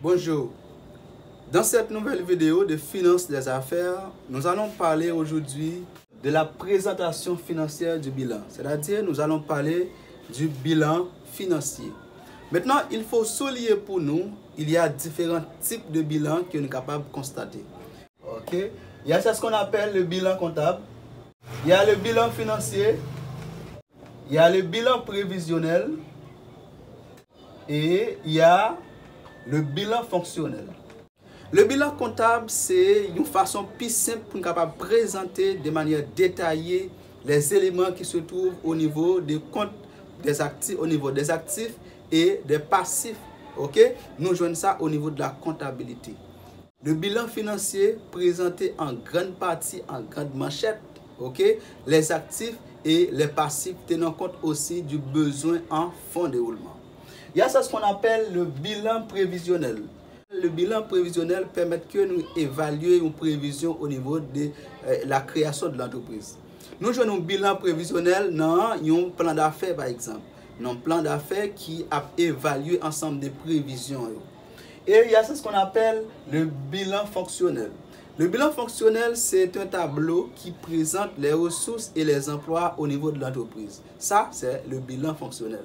Bonjour. Dans cette nouvelle vidéo de Finance des affaires, nous allons parler aujourd'hui de la présentation financière du bilan. C'est-à-dire, nous allons parler du bilan financier. Maintenant, il faut souligner pour nous, il y a différents types de bilans que nous sommes capables de constater. Ok? Il y a ce qu'on appelle le bilan comptable. Il y a le bilan financier. Il y a le bilan prévisionnel. Et il y a le bilan fonctionnel. Le bilan comptable, c'est une façon plus simple pour nous capable présenter de manière détaillée les éléments qui se trouvent au niveau des comptes des actifs, au niveau des actifs et des passifs. Ok? Nous joignons ça au niveau de la comptabilité. Le bilan financier présenté en grande partie, en grande manchette, ok? Les actifs et les passifs tenant compte aussi du besoin en fonds de roulement. Il y a ça ce qu'on appelle le bilan prévisionnel. Le bilan prévisionnel permet que nous évaluions une prévision au niveau de la création de l'entreprise. Nous jouons un bilan prévisionnel dans un plan d'affaires par exemple. Dans un plan d'affaires qui a évalué ensemble des prévisions. Et il y a ce qu'on appelle le bilan fonctionnel. Le bilan fonctionnel, c'est un tableau qui présente les ressources et les emplois au niveau de l'entreprise. Ça, c'est le bilan fonctionnel.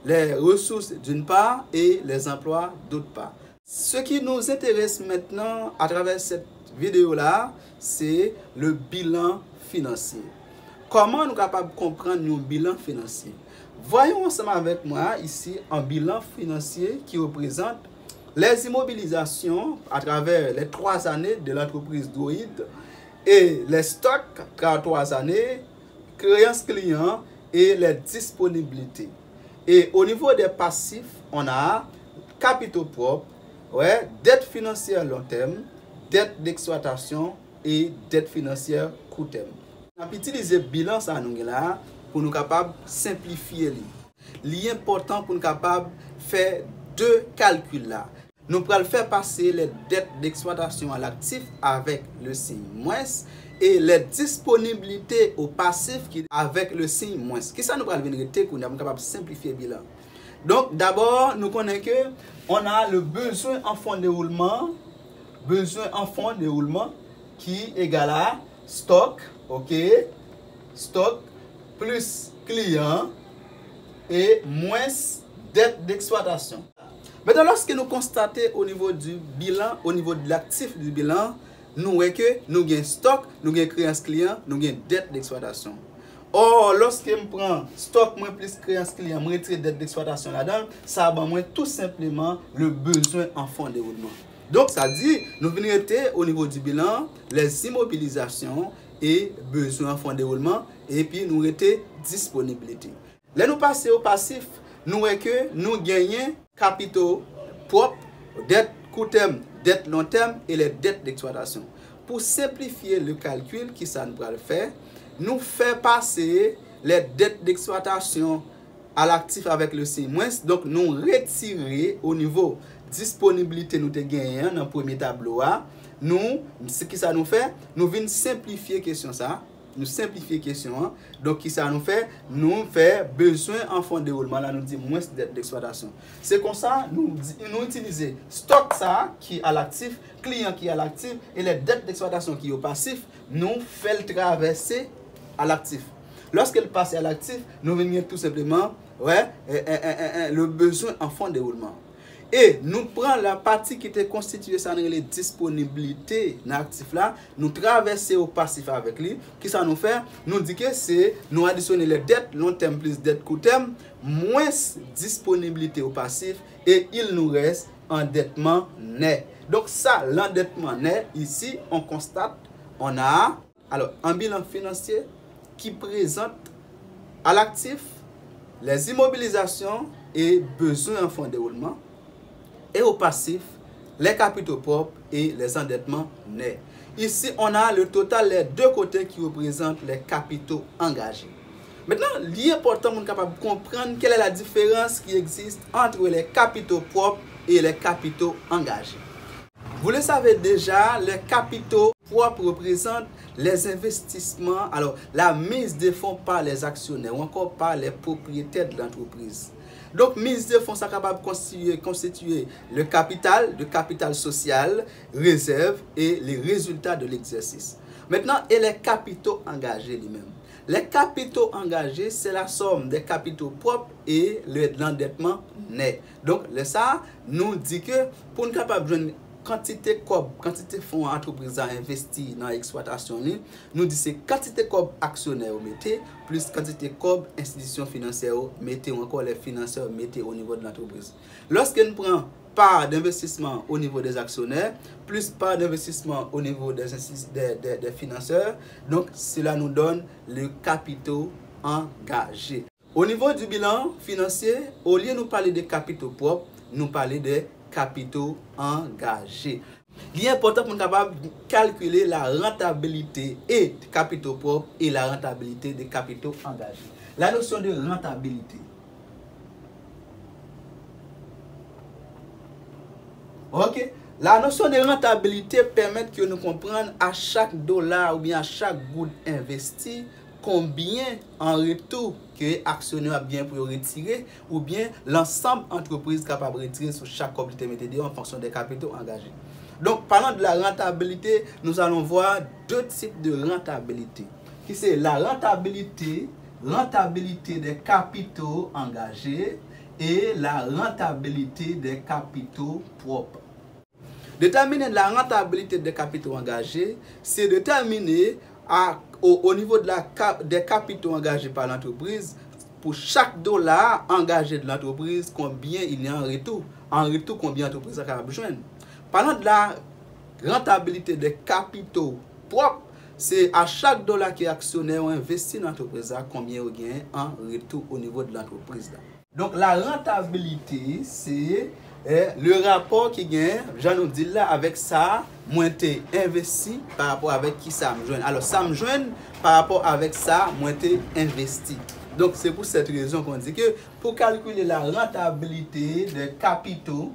Les ressources d'une part et les emplois d'autre part. Ce qui nous intéresse maintenant à travers cette vidéo-là, c'est le bilan financier. Comment nous sommes capables de comprendre un bilan financier? Voyons ensemble avec moi ici un bilan financier qui représente les immobilisations à travers les 3 années de l'entreprise Droid et les stocks à 3 années, créances clients et les disponibilités. Et au niveau des passifs, on a capitaux propres, dette financière long terme, dette d'exploitation et dette financière court terme. On a utilisé le bilan ça nous là pour nous capables de simplifier. L'important pour nous capables de faire 2 calculs là. Nous pourrons faire passer les dettes d'exploitation à l'actif avec le signe moins et les disponibilités au passif avec le signe moins. Qui ça nous pourrons venir qu'on est capable de simplifier le bilan. Donc d'abord, nous connaissons que on a le besoin en fonds de roulement, qui est égal à stock, ok, stock plus client et moins dette d'exploitation. Maintenant, lorsque nous constatons au niveau du bilan, au niveau de l'actif du bilan, nous voyons que nous avons stock, nous avons créance client, nous avons dette d'exploitation. Or, lorsque je prends stock moins plus créance client, je retire dette d'exploitation là-dedans, ça va moins tout simplement le besoin en fonds de roulement. Donc, ça dit, nous venons au niveau du bilan, les immobilisations et besoin en fonds de roulement, et puis nous retire disponibilité. Là, nous passons au passif, nous voyons que nous gagnons capitaux propres, dette court terme, dette long terme et les dettes d'exploitation. Pour simplifier le calcul, qui ça nous va le faire, nous fait passer les dettes d'exploitation à l'actif avec le signe moins. Donc, nous retirer au niveau disponibilité nous te gagnons dans le premier tableau. Nous, ce qui ça nous fait, nous venons simplifier question ça. Nous simplifier question. Donc, qui ça nous fait? Nous fait besoin en fonds de roulement. Là, nous dit moins de dette d'exploitation. C'est comme ça, nous utilisons stock ça qui est à l'actif, client qui est à l'actif et les dettes d'exploitation qui est au passif. Nous fait le traverser à l'actif. Lorsqu'elle passe à l'actif, nous venons tout simplement le besoin en fonds de roulement. Et nous prenons la partie qui était constituée sans les disponibilités dans l'actif là, nous traverser au passif avec lui. Qui ça nous fait? Nous dit que c'est nous additionner les dettes long terme plus dette court terme, moins disponibilité au passif et il nous reste endettement net. Donc ça, l'endettement net, ici, on constate, on a alors un bilan financier qui présente à l'actif les immobilisations et besoins en fonds de roulement. Et au passif, les capitaux propres et les endettements nets. Ici, on a le total, les 2 côtés qui représentent les capitaux engagés. Maintenant, l'important pour être capable de comprendre quelle est la différence qui existe entre les capitaux propres et les capitaux engagés. Vous le savez déjà, les capitaux propres représentent les investissements, alors la mise de fonds par les actionnaires ou encore par les propriétaires de l'entreprise. Donc, mise de fonds, ça capable de constituer le capital social, réserve et les résultats de l'exercice. Maintenant, et les capitaux engagés lui-même. Les capitaux engagés, c'est la somme des capitaux propres et l'endettement net. Donc, ça nous dit que pour nous capable de quantité fonds entreprise a investi dans l'exploitation, nous dit c'est quantité cob actionnaire mettez plus quantité cob institution financière mettez ou encore les financeurs mettez au niveau de l'entreprise. Lorsque nous prenons part d'investissement au niveau des actionnaires plus part d'investissement au niveau des financeurs, donc cela nous donne le capitaux engagés. Au niveau du bilan financier, au lieu de nous parler de capitaux propres, nous parler de capitaux engagés. Il est important pour nous capable de calculer la rentabilité et des capitaux propres et la rentabilité des capitaux engagés. La notion de rentabilité. Ok? La notion de rentabilité permet que nous comprenions à chaque dollar ou bien à chaque goutte investi combien en retour que l'actionnaire a bien pour retirer ou bien l'ensemble entreprise capable de retirer sur chaque communauté en fonction des capitaux engagés. Donc, parlant de la rentabilité, nous allons voir deux types de rentabilité. Qui c'est la rentabilité des capitaux engagés et la rentabilité des capitaux propres. Déterminer la rentabilité des capitaux engagés, c'est déterminer au niveau des capitaux engagés par l'entreprise, pour chaque dollar engagé de l'entreprise, combien il y a en retour. En retour, combien l'entreprise a besoin. Parlant de la rentabilité des capitaux propres, c'est à chaque dollar qui est actionnaire ou investi dans l'entreprise, combien il gagne en retour au niveau de l'entreprise. Donc la rentabilité, c'est le rapport qui gagne, j'en dis là, avec ça, moins t'es investi par rapport avec qui ça me joint. Alors ça me joint par rapport avec ça, moins t'es investi. Donc c'est pour cette raison qu'on dit que pour calculer la rentabilité des capitaux,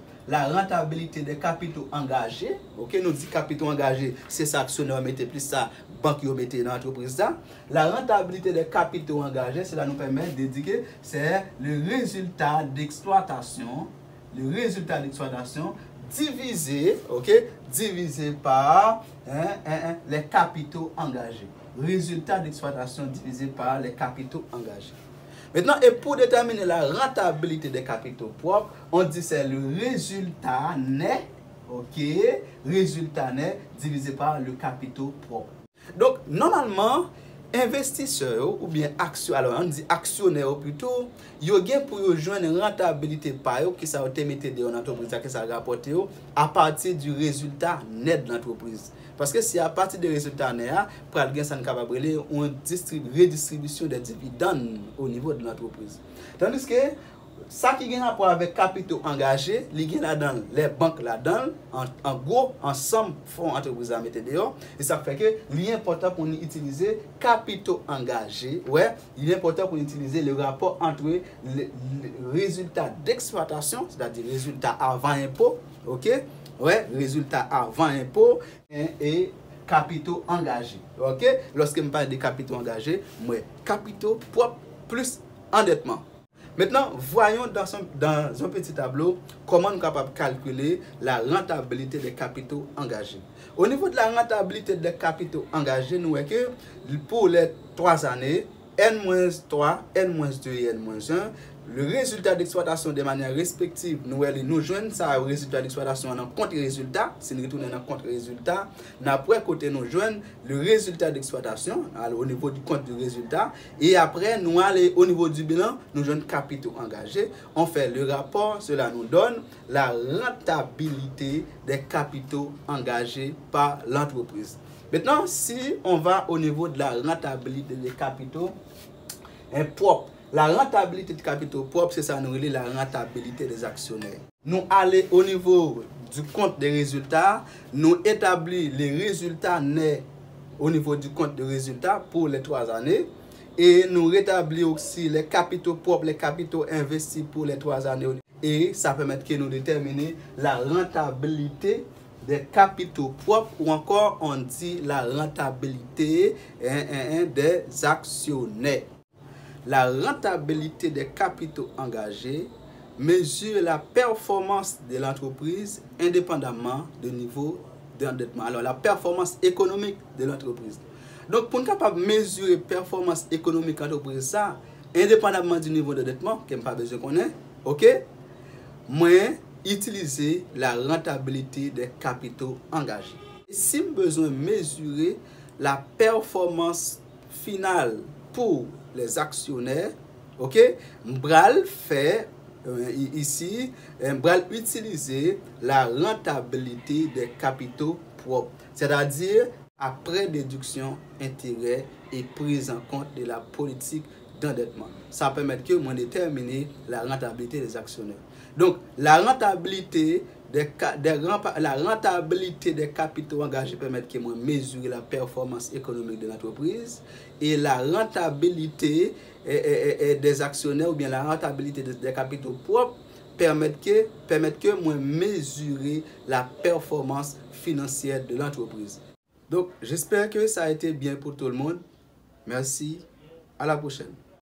engagés, ok, nous dit capitaux engagés, c'est ça actionnaire mettez plus ça, banque mettez dans l'entreprise ça. La rentabilité des capitaux engagés, cela nous permet de dire que c'est le résultat d'exploitation. Le résultat d'exploitation divisé, divisé par les capitaux engagés. Résultat d'exploitation divisé par les capitaux engagés. Maintenant, et pour déterminer la rentabilité des capitaux propres, on dit c'est le résultat net, résultat net divisé par le capitaux propre. Donc, normalement, investisseurs ou bien actionnaires, alors on dit actionnaires plutôt, ils ont pour joindre une rentabilité par eux qui ça été mis dans l'entreprise qui ça rapporte à partir du résultat net de l'entreprise. Parce que si à partir du résultat net, pour le gain ça capable une redistribution des dividendes au niveau de l'entreprise. Tandis que ça qui a rapport avec capitaux engagés, il y a là-dedans, les banques là-dedans, en gros, ensemble, font entreprise à mettre dehors. Et ça fait que c'est important pour nous utiliser capitaux engagés. Ouais, il est important pour nous utiliser le rapport entre les résultats d'exploitation, c'est-à-dire résultats avant impôt, résultats avant impôt et capitaux engagés. Lorsque je parle de capitaux engagés, moi, capitaux propres plus endettement. Maintenant, voyons dans un petit tableau comment nous sommes capables de calculer la rentabilité des capitaux engagés. Au niveau de la rentabilité des capitaux engagés, nous voyons que pour les 3 années, N-3, N-2 et N-1, le résultat d'exploitation de manière respective, nous joignons ça au résultat d'exploitation en contre-résultat. Si nous retournons en contre-résultat, après côté nous joignons le résultat d'exploitation au niveau du compte du résultat. Et après, nous allons au niveau du bilan, nous joignons capitaux engagés. On fait le rapport, cela nous donne la rentabilité des capitaux engagés par l'entreprise. Maintenant, si on va au niveau de la rentabilité des capitaux propres, la rentabilité des capitaux propres, c'est ça, nous relève la rentabilité des actionnaires. Nous allons au niveau du compte des résultats, nous établissons les résultats nets au niveau du compte de résultats pour les 3 années et nous rétablissons aussi les capitaux propres, les capitaux investis pour les 3 années et ça permet que nous déterminer la rentabilité des capitaux propres ou encore on dit la rentabilité des actionnaires. La rentabilité des capitaux engagés mesure la performance de l'entreprise indépendamment du niveau d'endettement. Alors, la performance économique de l'entreprise. Donc, pour nous capable mesurer la performance économique de l'entreprise, ça, indépendamment du niveau d'endettement, qui n'est pas besoin qu'on ait, ok? Moi, utiliser la rentabilité des capitaux engagés. Si j'ai besoin de mesurer la performance finale pour les actionnaires, ok, m'bral fait ici, m'bral utiliser la rentabilité des capitaux propres, c'est-à-dire après déduction intérêt et prise en compte de la politique d'endettement. Ça permet que moi déterminer la rentabilité des actionnaires. Donc la rentabilité des capitaux engagés permet que moi mesurer la performance économique de l'entreprise et la rentabilité des actionnaires ou bien la rentabilité des capitaux propres permet que moi mesurer la performance financière de l'entreprise. Donc j'espère que ça a été bien pour tout le monde. Merci, à la prochaine.